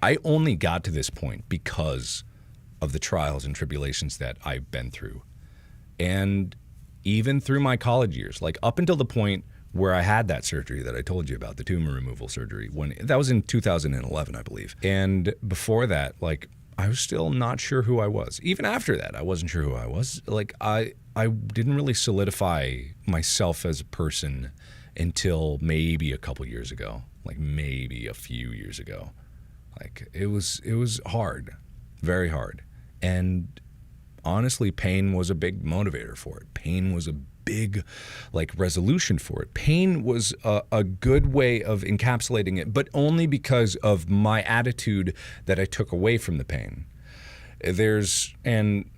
I only got to this point because of the trials and tribulations that I've been through. And even through my college years, like up until the point where I had that surgery that I told you about, the tumor removal surgery, when that was in 2011, I believe. And before that, like, I was still not sure who I was. Even after that, I wasn't sure who I was. Like, I didn't really solidify myself as a person until maybe a couple years ago, like maybe a few years ago. Like, it was hard, very hard. And honestly, pain was a big motivator for it. Pain was a big, like, resolution for it. Pain was a good way of encapsulating it, but only because of my attitude that I took away from the pain. There's and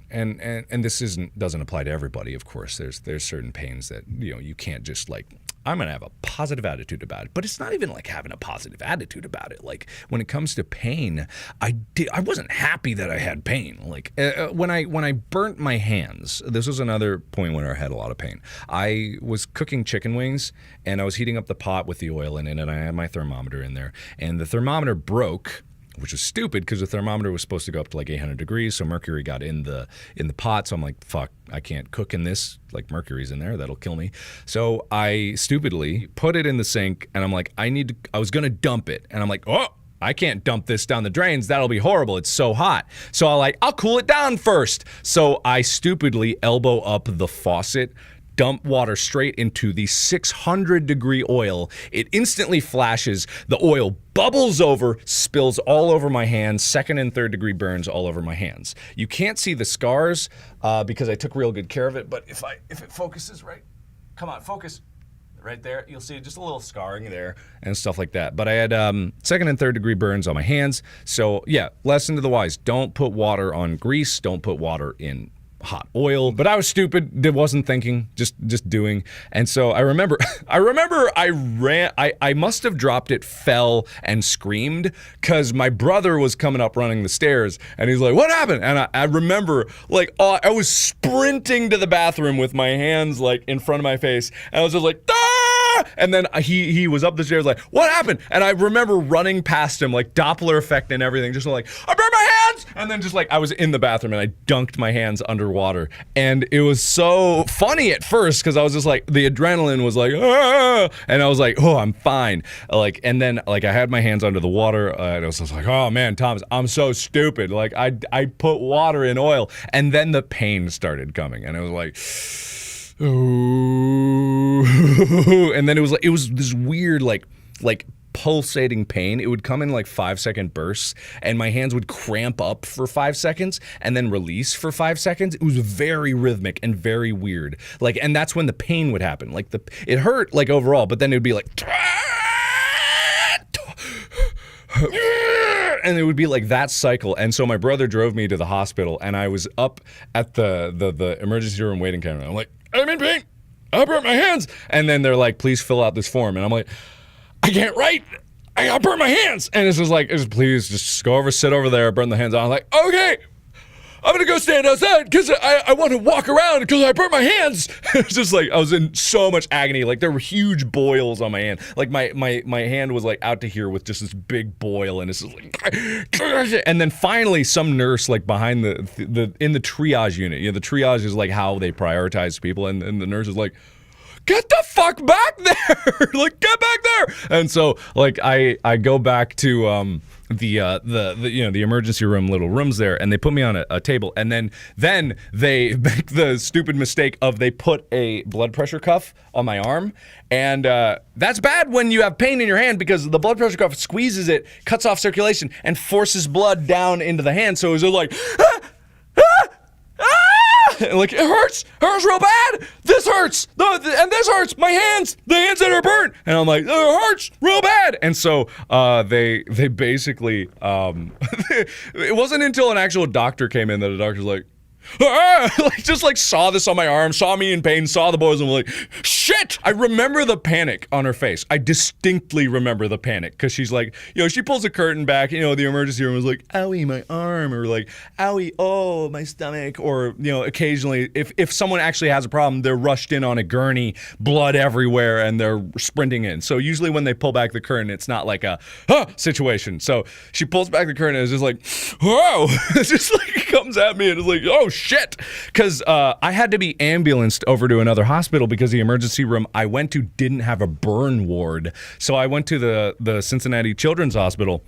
this doesn't apply to everybody, of course. There's certain pains that, you know, you can't just like, I'm gonna have a positive attitude about it. But it's not even like having a positive attitude about it. Like, when it comes to pain, I wasn't happy that I had pain. Like, when I burnt my hands, this was another point when I had a lot of pain. I was cooking chicken wings and I was heating up the pot with the oil in it, and I had my thermometer in there, and the thermometer broke, which was stupid because the thermometer was supposed to go up to like 800 degrees, so mercury got in the pot. So I'm like, fuck, I can't cook in this. Like, mercury's in there, that'll kill me. So I stupidly put it in the sink, and I'm like, I was gonna dump it, and I'm like, oh, I can't dump this down the drains. That'll be horrible. It's so hot. So I'll cool it down first. So I stupidly elbow up the faucet, dump water straight into the 600-degree oil. It instantly flashes. The oil bubbles over, spills all over my hands, 2nd and 3rd degree burns all over my hands. You can't see the scars because I took real good care of it, but if it focuses right, come on, focus. Right there, you'll see just a little scarring there and stuff like that. But I had 2nd and 3rd degree burns on my hands. So yeah, lesson to the wise, don't put water on grease, don't put water in hot oil. But I was stupid, wasn't thinking, just doing. And so I remember I ran, I must have dropped it, fell, and screamed because my brother was coming up running the stairs, and he's like, what happened? And I remember, like, I was sprinting to the bathroom with my hands like in front of my face, and I was just like, ah! And then he was up the stairs like, what happened? And I remember running past him, like Doppler effect and everything, just like, I burned my hands! And then just like, I was in the bathroom and I dunked my hands underwater. And it was so funny at first because I was just like, the adrenaline was like, ah! And I was like, oh, I'm fine. Like, and then like I had my hands under the water and I was just like, oh man, Thomas, I'm so stupid. Like, I put water in oil, and then the pain started coming, and it was like, ooh. And then it was this weird like pulsating pain. It would come in like 5-second bursts, and my hands would cramp up for 5 seconds and then release for 5 seconds. It was very rhythmic and very weird. Like, and that's when the pain would happen. Like, it hurt like overall, but then it would be like, and it would be like that cycle. And so my brother drove me to the hospital, and I was up at the emergency room waiting counter. I'm like, I'm in pain. I burnt my hands. And then they're like, please fill out this form. And I'm like, I can't write. I burnt my hands. And it's just like, please just go over, sit over there, burn the hands. I'm like, okay, I'm gonna go stand outside because I want to walk around because I burnt my hands. It's just like, I was in so much agony. Like, there were huge boils on my hand. Like, my hand was like out to here with just this big boil, and it's just like, and then finally some nurse like behind the in the triage unit. You know, the triage is like how they prioritize people, and the nurse is like, get the fuck back there! Like, get back there! And so, like, I go back to the emergency room, little rooms there, and they put me on a table, and then they make the stupid mistake of they put a blood pressure cuff on my arm, and that's bad when you have pain in your hand because the blood pressure cuff squeezes it, cuts off circulation, and forces blood down into the hand. So it was like, ah, ah, ah! Like, it hurts real bad. This hurts, and this hurts. My hands, the hands that are burnt, and I'm like, it hurts real bad. And so they basically, it wasn't until an actual doctor came in that the doctor's like, ah! Like just like saw this on my arm, saw me in pain, saw the boys, and was like, shit! I remember the panic on her face. I distinctly remember the panic because she's like, she pulls the curtain back, the emergency room was like, owie, my arm, or like, owie, oh, my stomach, or occasionally if someone actually has a problem, they're rushed in on a gurney, blood everywhere, and they're sprinting in. So usually when they pull back the curtain, it's not like a situation. So she pulls back the curtain and it's just like, whoa! It's just like it comes at me and it's like, oh shit! Because I had to be ambulanced over to another hospital because the emergency room I went to didn't have a burn ward. So I went to the Cincinnati Children's Hospital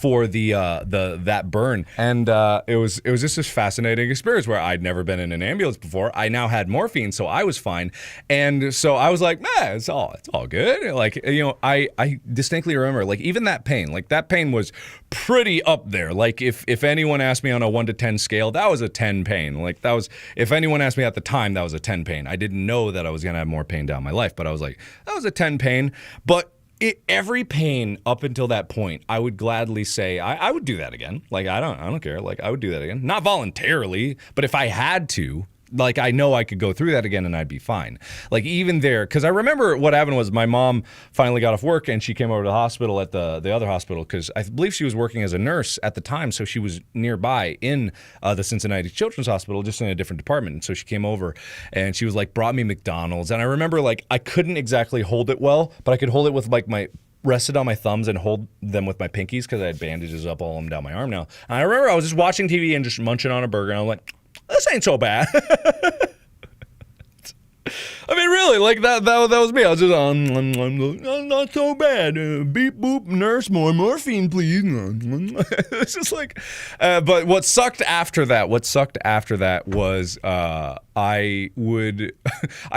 for that burn, and it was just this fascinating experience where I'd never been in an ambulance before. I now had morphine, so I was fine, and so I was like, it's all good. Like I distinctly remember like even that pain was pretty up there. Like if anyone asked me on a 1 to 10 scale, that was a 10 pain. Like that was, if anyone asked me at the time, that was a 10 pain. I didn't know that I was gonna have more pain down my life, but I was like, that was a 10 pain, but. Every pain up until that point, I would gladly say I would do that again. Like I don't care. Like I would do that again, not voluntarily, but if I had to, like I know I could go through that again and I'd be fine. Like even there, because I remember what happened was my mom finally got off work and she came over to the hospital at the other hospital because I believe she was working as a nurse at the time, so she was nearby in the Cincinnati Children's Hospital, just in a different department. And so she came over and she was like brought me McDonald's, and I remember like I couldn't exactly hold it well, but I could hold it with like my rested on my thumbs and hold them with my pinkies because I had bandages up all down my arm now. And I remember I was just watching TV and just munching on a burger, and I was like, this ain't so bad. I mean, really, like that was me. I was just not so bad. Beep boop, nurse, more morphine, please. It's just like, but what sucked after that was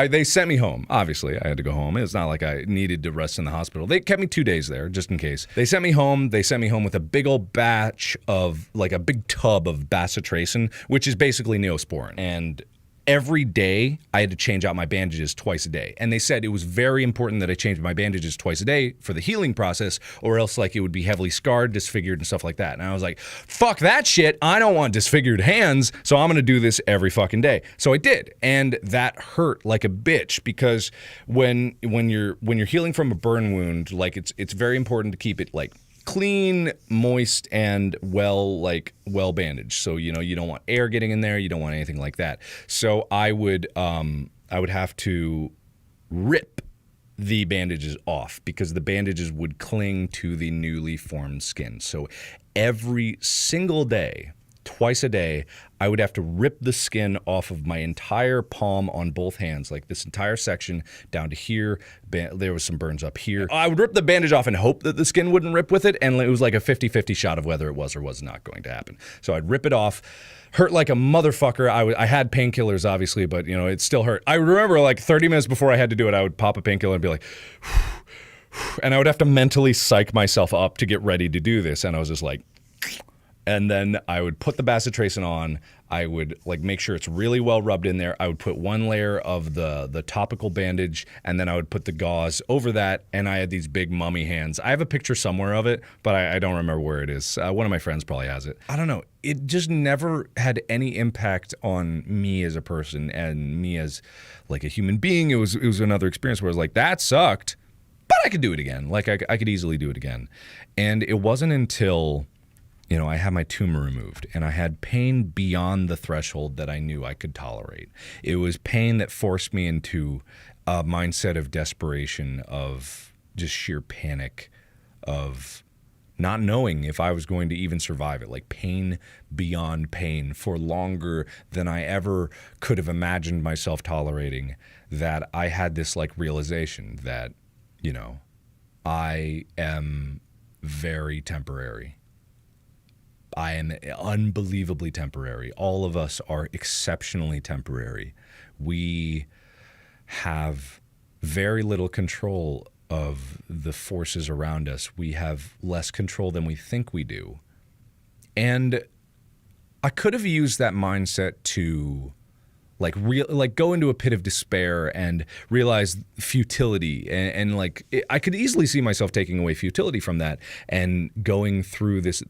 they sent me home. Obviously, I had to go home. It's not like I needed to rest in the hospital. They kept me 2 days there just in case. They sent me home. They sent me home with a big old batch of like a big tub of bacitracin, which is basically Neosporin, and every day I had to change out my bandages twice a day. And they said it was very important that I change my bandages twice a day for the healing process, or else like it would be heavily scarred, disfigured, and stuff like that. And I was like, fuck that shit. I don't want disfigured hands, so I'm gonna do this every fucking day. So I did. And that hurt like a bitch because when you're healing from a burn wound, like it's very important to keep it like clean, moist, and well bandaged. So you don't want air getting in there. You don't want anything like that. So I would have to rip the bandages off because the bandages would cling to the newly formed skin. So every single day, twice a day, I would have to rip the skin off of my entire palm on both hands, like this entire section down to here. There was some burns up here. I would rip the bandage off and hope that the skin wouldn't rip with it, and it was like a 50-50 shot of whether it was or was not going to happen. So I'd rip it off. Hurt like a motherfucker. I had painkillers, obviously, but it still hurt. I remember like 30 minutes before I had to do it, I would pop a painkiller and be like, and I would have to mentally psych myself up to get ready to do this, and I was just like, and then I would put the bacitracin on. I would like make sure it's really well rubbed in there. I would put one layer of the topical bandage, and then I would put the gauze over that, and I had these big mummy hands. I have a picture somewhere of it, but I don't remember where it is. One of my friends probably has it. I don't know. It just never had any impact on me as a person and me as like a human being. It was another experience where I was like, that sucked, but I could do it again. Like I could easily do it again. And it wasn't until I had my tumor removed and I had pain beyond the threshold that I knew I could tolerate. It was pain that forced me into a mindset of desperation, of just sheer panic, of not knowing if I was going to even survive it, like pain beyond pain for longer than I ever could have imagined myself tolerating, that I had this like realization that, I am very temporary. I am unbelievably temporary. All of us are exceptionally temporary. We have very little control of the forces around us. We have less control than we think we do. And I could have used that mindset to like go into a pit of despair and realize futility, and I could easily see myself taking away futility from that and going through this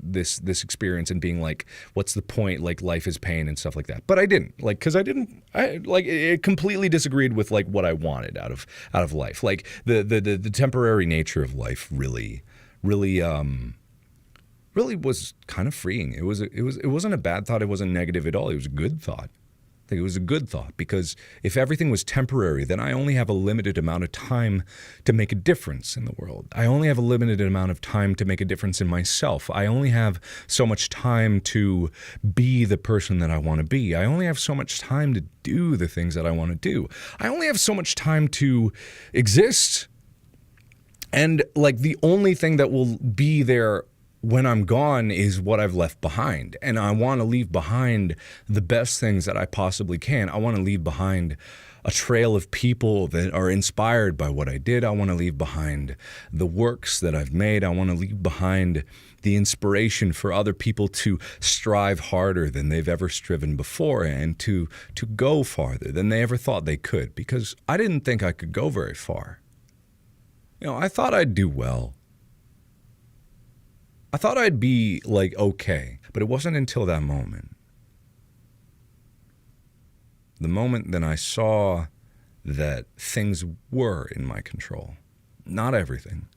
experience and being like, what's the point? Like, life is pain and stuff like that. But I didn't, like, because it completely disagreed with like what I wanted out of life. Like the temporary nature of life really was kind of freeing. It wasn't a bad thought. It wasn't negative at all. It was a good thought. I think it was a good thought, because if everything was temporary, then I only have a limited amount of time to make a difference in the world. I only have a limited amount of time to make a difference in myself. I only have so much time to be the person that I want to be. I only have so much time to do the things that I want to do. I only have so much time to exist. And like, the only thing that will be there when I'm gone is what I've left behind. And I want to leave behind the best things that I possibly can. I want to leave behind a trail of people that are inspired by what I did. I want to leave behind the works that I've made. I want to leave behind the inspiration for other people to strive harder than they've ever striven before, and to go farther than they ever thought they could, because I didn't think I could go very far. I thought I'd do well. I thought I'd be like okay, but it wasn't until that moment. The moment that I saw that things were in my control. Not everything.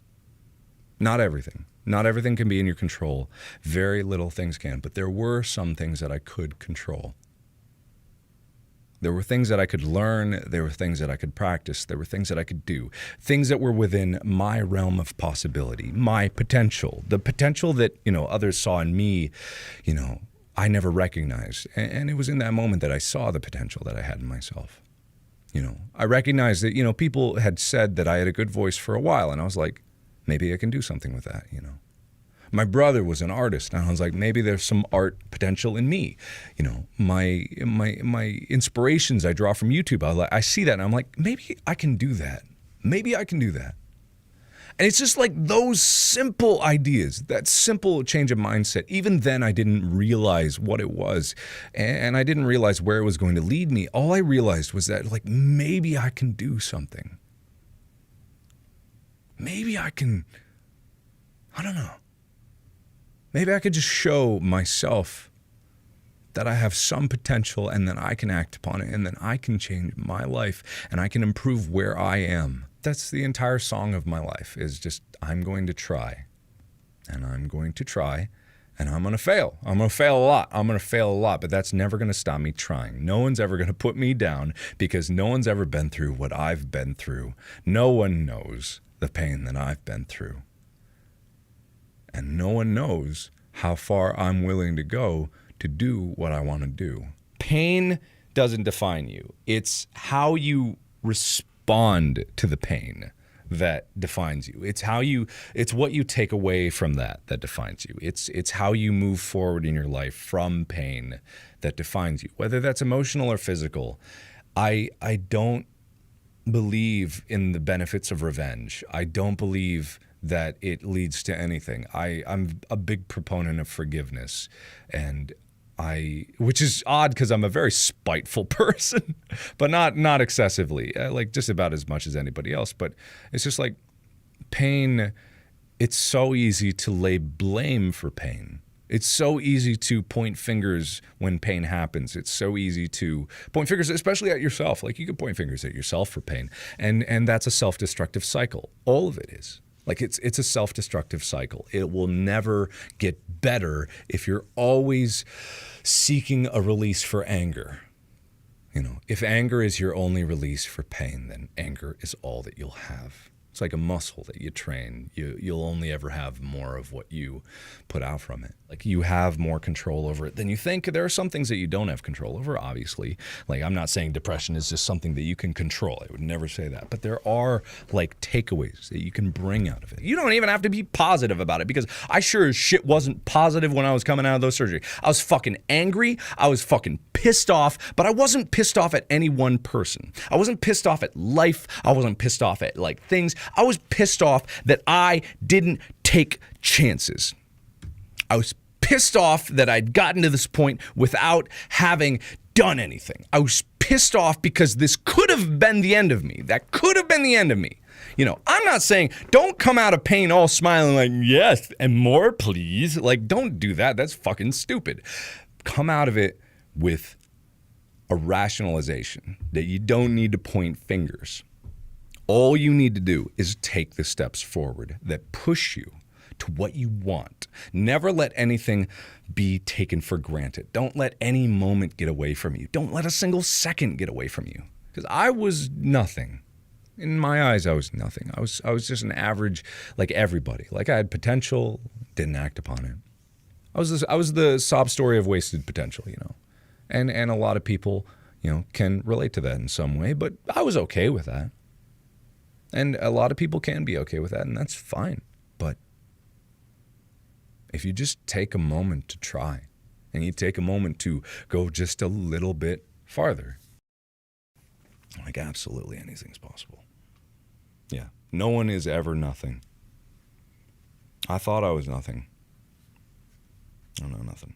Not everything. Not everything can be in your control. Very little things can, but there were some things that I could control. There were things that I could learn. There were things that I could practice. There were things that I could do. Things that were within my realm of possibility, my potential, the potential that, others saw in me, I never recognized. And it was in that moment that I saw the potential that I had in myself. I recognized that, people had said that I had a good voice for a while, and I was like, maybe I can do something with that, My brother was an artist, and I was like, maybe there's some art potential in me. My inspirations I draw from YouTube, I see that, and I'm like, maybe I can do that. Maybe I can do that. And it's just like those simple ideas, that simple change of mindset. Even then, I didn't realize what it was, and I didn't realize where it was going to lead me. All I realized was that, like, maybe I can do something. Maybe I can, I don't know. Maybe I could just show myself that I have some potential, and then I can act upon it, and then I can change my life, and I can improve where I am. That's the entire song of my life, is just, I'm going to try, and I'm going to try, and I'm going to fail. I'm going to fail a lot, but that's never going to stop me trying. No one's ever going to put me down, because no one's ever been through what I've been through. No one knows the pain that I've been through. And no one knows how far I'm willing to go to do what I want to do. Pain doesn't define you. It's how you respond to the pain that defines you. It's what you take away from that defines you. It's how you move forward in your life from pain that defines you, whether that's emotional or physical. I don't believe in the benefits of revenge. I don't believe that it leads to anything. I'm a big proponent of forgiveness, and which is odd because I'm a very spiteful person, but not excessively, like just about as much as anybody else. But it's just like pain, it's so easy to lay blame for pain. It's so easy to point fingers when pain happens. It's so easy to point fingers, especially at yourself. Like, you can point fingers at yourself for pain, and that's a self-destructive cycle. All of it is. Like, it's a self-destructive cycle. It will never get better if you're always seeking a release for anger. If anger is your only release for pain, then anger is all that you'll have. It's like a muscle that you train. You'll only ever have more of what you put out from it. Like, you have more control over it than you think. There are some things that you don't have control over, obviously. Like, I'm not saying depression is just something that you can control. I would never say that. But there are, like, takeaways that you can bring out of it. You don't even have to be positive about it, because I sure as shit wasn't positive when I was coming out of those surgery. I was fucking angry. I was fucking pissed off, but I wasn't pissed off at any one person. I wasn't pissed off at life. I wasn't pissed off at, like, things. I was pissed off that I didn't take chances. I was pissed off that I'd gotten to this point without having done anything. I was pissed off because this could have been the end of me. That could have been the end of me. You know, I'm not saying don't come out of pain all smiling like, yes, and more, please. Like, don't do that. That's fucking stupid. Come out of it with a rationalization that you don't need to point fingers. All you need to do is take the steps forward that push you to what you want. Never let anything be taken for granted. Don't let any moment get away from you. Don't let a single second get away from you. Because I was nothing. In my eyes, I was nothing. I was just an average, like everybody. Like I had potential, didn't act upon it. I was the sob story of wasted potential, you know. And a lot of people, you know, can relate to that in some way, but I was okay with that. And a lot of people can be okay with that, and that's fine. But if you just take a moment to try, and you take a moment to go just a little bit farther, like absolutely anything's possible. Yeah, no one is ever nothing. I thought I was nothing. I don't know nothing.